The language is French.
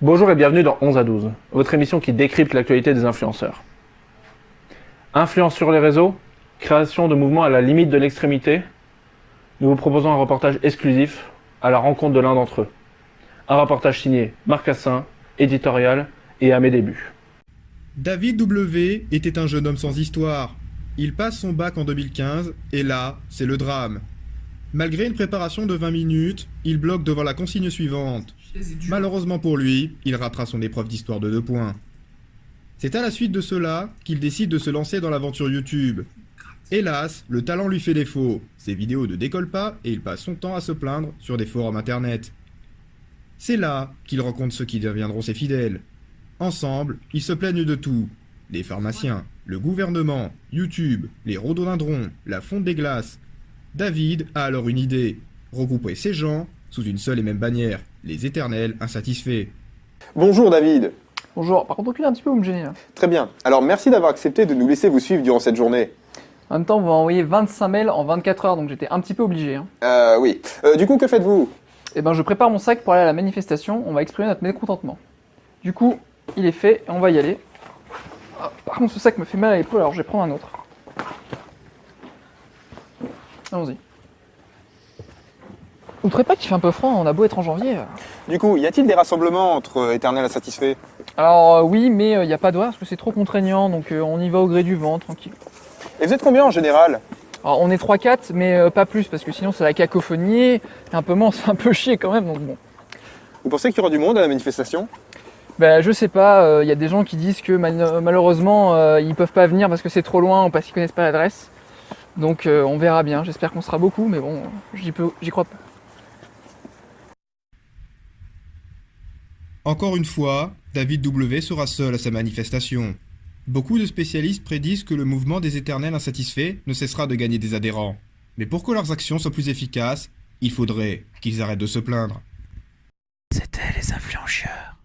Bonjour et bienvenue dans 11 à 12, votre émission qui décrypte l'actualité des influenceurs. Influence sur les réseaux, création de mouvements à la limite de l'extrémité, nous vous proposons un reportage exclusif à la rencontre de l'un d'entre eux. Un reportage signé Marc Cassin, éditorial et à mes débuts. David W était un jeune homme sans histoire. Il passe son bac en 2015 et là, c'est le drame. Malgré une préparation de 20 minutes, il bloque devant la consigne suivante. Malheureusement pour lui, il ratera son épreuve d'histoire de 2 points. C'est à la suite de cela qu'il décide de se lancer dans l'aventure YouTube. Hélas, le talent lui fait défaut. Ses vidéos ne décollent pas et il passe son temps à se plaindre sur des forums internet. C'est là qu'il rencontre ceux qui deviendront ses fidèles. Ensemble, ils se plaignent de tout. Les pharmaciens, le gouvernement, YouTube, les rhododendrons, la fonte des glaces. David a alors une idée. Regrouper ces gens sous une seule et même bannière, les éternels insatisfaits. Bonjour David. Bonjour, par contre reculez un petit peu, vous me gênez là. Très bien. Alors merci d'avoir accepté de nous laisser vous suivre durant cette journée. En même temps, vous m'avez envoyé 25 mails en 24 heures, donc j'étais un petit peu obligé. Oui. Du coup, que faites-vous? Eh ben, je prépare mon sac pour aller à la manifestation, on va exprimer notre mécontentement. Du coup, il est fait, et on va y aller. Ah, par contre, ce sac me fait mal à l'épaule, alors je vais prendre un autre. Allons-y. Vous ne trouvez pas qu'il fait un peu froid, on a beau être en janvier. Du coup, y a-t-il des rassemblements entre éternels insatisfaits? Alors oui, mais il n'y a pas d'horaire parce que c'est trop contraignant, donc on y va au gré du vent, tranquille. Et vous êtes combien en général? Alors on est 3-4, mais pas plus, parce que sinon c'est la cacophonie, et un peu moins, on se fait un peu chier quand même, donc bon. Vous pensez qu'il y aura du monde à la manifestation? Ben, je sais pas, y a des gens qui disent que malheureusement ils peuvent pas venir parce que c'est trop loin ou parce qu'ils connaissent pas l'adresse. Donc on verra bien, j'espère qu'on sera beaucoup, mais bon, j'y crois pas. Encore une fois, David W sera seul à sa manifestation. Beaucoup de spécialistes prédisent que le mouvement des éternels insatisfaits ne cessera de gagner des adhérents. Mais pour que leurs actions soient plus efficaces, il faudrait qu'ils arrêtent de se plaindre. C'était les influenceurs.